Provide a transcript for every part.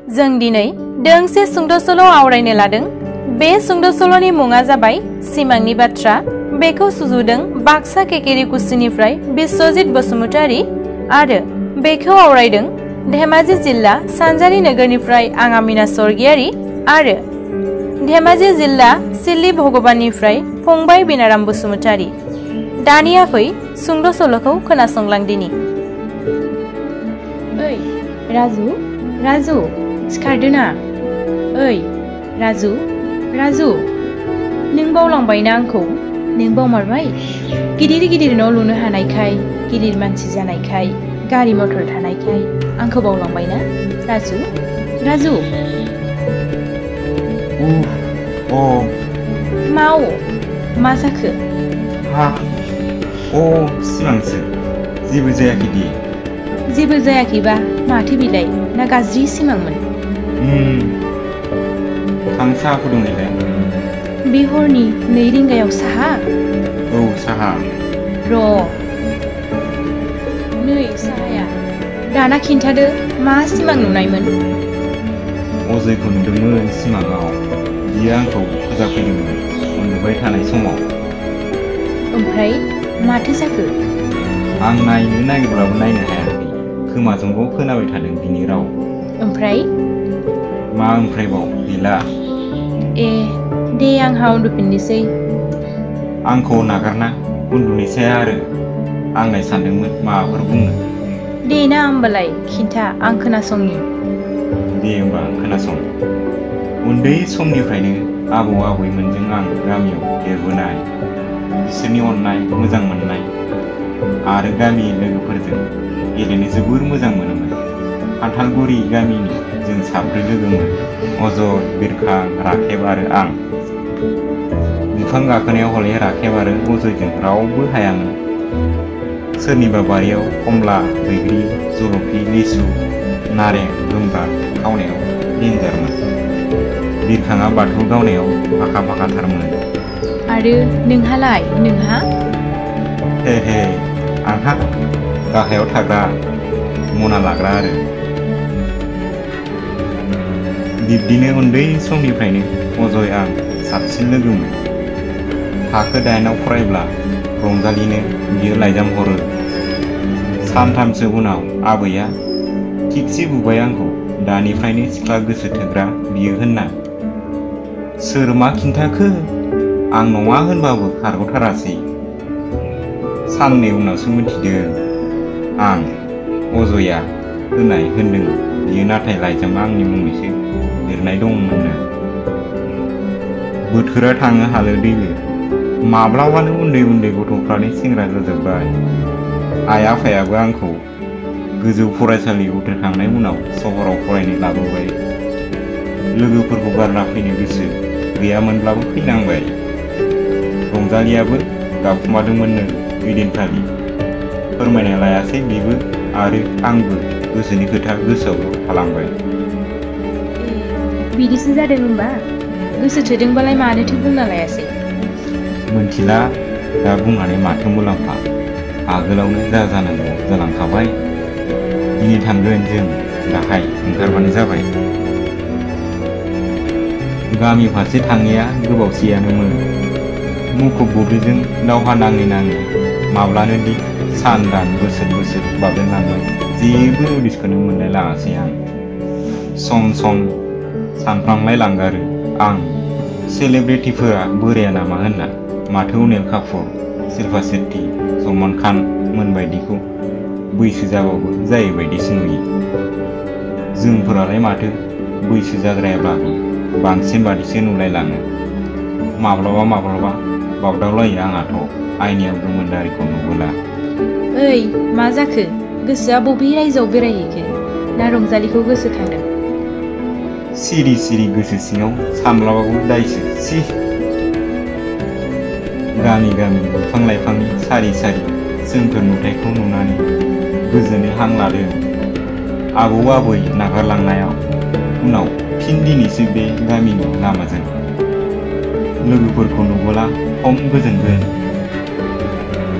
जों दिनै दोंसे सुंद' सल' आवरायनो लादों। बे सुंद' सल'नि मुङा जाबाय सिमांनि बाथ्रा। बेखौ सुजुदों बाक्सा केकेरिकुसिनिफ्राय बिश्वजित बसुमतारी आरो बेखौ आवरायदों धेमाजि जिल्ला सानजारि नोगोरनिफ्राय आं आमिना स्वर्गियारि आरो धेमाजि जिल्ला सिल्ली भगबाननिफ्राय फंबाय बिनाराम बसुमतारी। दानिया फै सुंद' सल'खौ खोनासंलांदिनि। ओइ राजु, राजु, सिखारदो ना। ओइ राजु, राजु, नों बावलांबायना आंखौ? नों बावमारबाय? गिदिर गिदिर न' लुनो हानायखाय, गिदिर मानसि जानायखाय, गारि मटर थानायखाय आंखौ बावलांबायना राजु, राजु? माव मा जाखो? सिमांसो, जेबो जायाखै दे। जेबो जायाखैबा माथो बिलाइ ना गाज्रि सिमांमोन? आं साहा फुदुंनायलाय। बे हरनि 2 रिंगायाव साहा? औ साहा। र' नै साहाया। दाना खिन्थादो मा सिमां नुनायमोन? अजयखौ नुदोंमोन सिमाङाव। बियो आंखौ फोजाफैदोंमोन उन्दुबाय थानाय समाव। ओमफ्राय माथो जाखो? आं नायनो नागिरब्लाबो नायनो हायाखै। खोमाजोंल' खोनाबाय थादों बिनि राव। ओमफ्राय? मा ओमफ्रायबाव गैला। दे आंहा उन्दुफिननोसै। आंखौ नागारना उन्दुनोसै आरो आंलाय सानदोंमोन माबाफोर बुंनो। दे ना होमबालाय खिन्था आं खोनासंनि। दे होमबा खोनासं। उन्दै समनिफ्रायनो आबौ आबैमोनजों आं गामियाव देरबोनाय, बिसोरनि अननाय मोजां मोननाय आरो गामि लोगोफोरजों गेलेनो जोबोर मोजां मोनोमोन। खान्थालगुरि गामिनि जों 4 लोगोमोन, अजय, बिरखां, राखेब आरो आं। बिफां गाखोनायाव हले राखेब आरो अजयजों रावबो हायामोन। सोरनिबा बारियाव कमला, बैग्रि, जलफि, लिसु, नारें जुम्ब्रा खावनायाव डेन्जारमोन। बिरखाङा बाथौ गावनायाव आखा फाखाथारमोन। आरो नोंहालाय? नोंहा? हे आंहा गाहायाव थाग्रा, मना लाग्रा आरो। बिब्दिनो उन्दै समनिफ्रायनो अजय आं साबसिन लोगोमोन। थाखो 8आव फरायब्ला रंजालिनो बियो लाइजाम हरो। सानथामसो उनाव आबैया थिगसे बुबाय आंखौ, दानिफ्रायनो सिख्ला गोसो थोग्रा बियो होनना। सोर मा खिन्थाखो? आं नङा होनबाबो खारग'थारासै। साननै उनावसो मिथिदों आं अजया होनदों बियो, नाथाय लाइजामा आंनि मुङैसो लिरनाय दंमोननो। बोथोरा थाङो हालो दैलो, माब्लाबानो उन्दै उन्दै गथ'फ्रानो सेंग्रा जाजोब्बाय। आइ आफायाबो आंखौ गोजौ फरायसालि उथ्रिखांनाय उनाव सहराव फरायनो लाबोबाय। लोगोफोरखौ गारना फैनो गोसो गैयामोनब्लाबो फैनांबाय। रंजालियाबो गाबखुमादोंमोननो ओइदिनखालि। फोरमायना लायासै बेबो आरो आंबो गोसोनि खोथा गोसोआवल' थालांबाय। बिदिसो जादों होमबा? गोसो थोदोंबालाय मानोथो बुंना लायासै? मोनथिला, दा बुंनानै माथो मुलाम्फा। आगोलावनो जा जानांगौ जालांखाबाय। दिनै थांगोन जों, दाहाय ओंखारबानो जाबाय। गामि फारसे थाङैया गोबावसैयानोमोन। मुखुब बुब्लिजों दावहा नाङै नाङै माब्लानो दि सान दान बोसोर बाबेनलांबाय, जेबो उदिसखौनो मोनलाय लाङासै आं। सम सानफ्लांलाय लांगारो आं। सेलेब्रिटिफोरा बोराया नामा होनना, माथो अनिल कापुर, शिल्पा शेट्टी, सलमान खान मोनबायदिखौ बैसो जाबाबो जायैबायदिसो नुयो। जोंफोरालाय माथो बैसो जाद्रायाब्लाबो बांसिन बादिसो नुलायलाङो। माब्लाबा बावदावलायो आंहाथ' आइनायाव गोमोन दारिखौ नुबोला। ओइ मा जाखो? गोसोआ बबे रायजोआव बेरायहैखो? ना रंजालिखौ गोसोखांदों? सिरि गोसो सिङाव सानब्लाबाबो दायसो। गामि बिफां लाइफांनि सारि सोमखोर नुथायखौ नुनानै गोजोनै हां लादों। आबौ आबै नागारलांनायाव उनाव फिन दिनैसो बे गामिनि लामाजों लोगोफोरखौ नुबोला खम गोजोनगोन।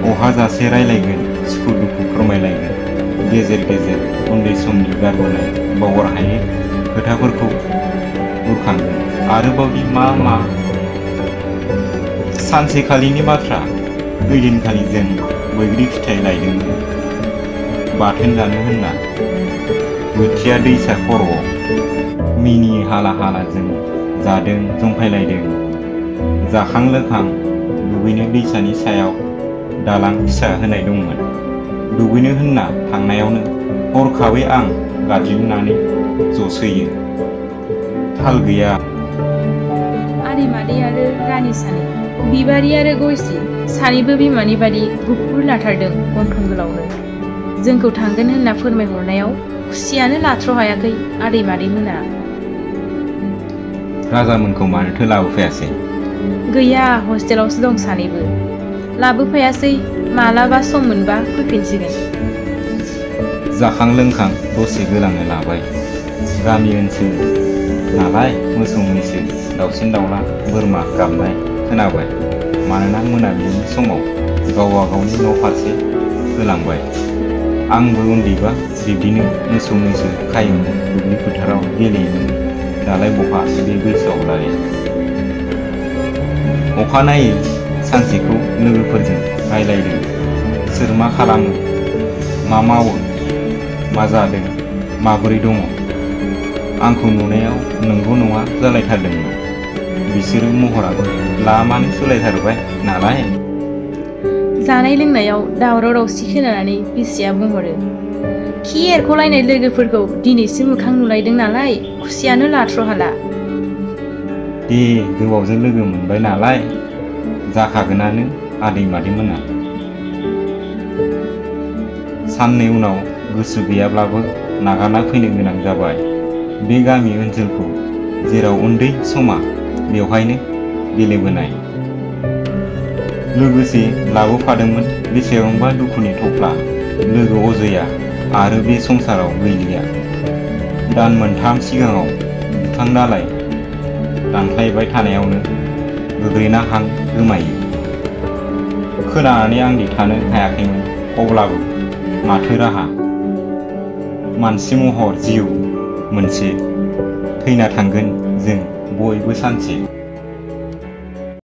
अहाजासे रायलायगोन, सुखु दुखु फोरमायलायगोन। गेजेर उन्दै समनि गारबोनाय बावगार हायै खोथाफोरखौ बुरखांदों। आरोबाव दि मा सानसेखालिनि बाथ्रा। ओइदिनखालि जों बैग्रि फिथाइ लायदोंमोन बाथोन जानो होनना। बोथिया दैसा खर'आव मिनि हाला जों जादों, जंखायलायदों। जाखां लोखां दुगैनो दैसानि सायाव दालां फिसा होनाय दंमोन। दुगैनो होनना थांनायावनो हरखाबै आं गादलिननानै जसोयो। थाल गैया। आदै मादै आरो रानि सानै, बिबारि आरो गयसि सानैबो बिमानि बादि गुफुर लाथारदों गन्थं गोलावनो। जोंखौ थांगोन होनना फोरमायहरनायाव खुसियानो लाथ्र'हायाखै आदै मादै मोना। राजामोनखौ मानोथो लाबोफायासै? गैया, हस्टेलावसो दं सानैबो। लाबोफायासै, मालाबा सम मोनबा फैफिनसिगोन। जाखां लोंखां दसे गोलांनो लाबाय। गामि ओनसोल नालाय मोसौ मैसो, दाउसिन दाउला, बोरमा गाबनाय खोनाबाय। मानोना मोनाबिलिनि समाव गावबा गावनि न' फारसे होलांबाय। आंबो उन्दैबा बिब्दिनो मोसौ मैसो खायोमोन, दुब्लि फोथाराव गेलेयोमोन। दालाय बहा बे बैसोआवलाय। अखानायै सानसेखौ लोगोफोरजों रायलायदों। सोर मा खालामो, मा मावो, मा जादों, माबोरै दङ। आंखौ नुनायाव नंगौ नङा जालायथारदोंमोन। बिसोरो महराबो लामानो सोलायथारबाय नालाय। जानाय लोंनायाव दावराव दावसि खोनानानै बिसिया बुंहरो, खि एरख'लायनाय लोगोफोरखौ दिनैसो मोखां नुलायदों नालाय खुसियानो लाथ्र'हाला। दे, गोबावजों लोगो मोनबाय नालाय जाखागोनानो आदै मादै मोना। साननै उनाव गोसो गैयाब्लाबो नागारना फैनो गोनां जाबाय बे गामि ओनसोलखौ, जेराव उन्दै समा बेवहायनो गेलेबोनाय। लोगोसे लाबोफादोंमोन बेसेबांबा दुखुनि थफ्ला। लोगो अजया आरो बे संसाराव गैलिया। दान मोनथाम सिगाङाव बिफां दालाइ दानख्लायबाय थानायावनो गोग्लैना हां गोमायो। खोनानानै आंदि थानो हायाखैमोन। अब्लाबो माथो राहा। मानसि महर जिउ मोनसे, थैना थांगोन जों बयबो सानसे।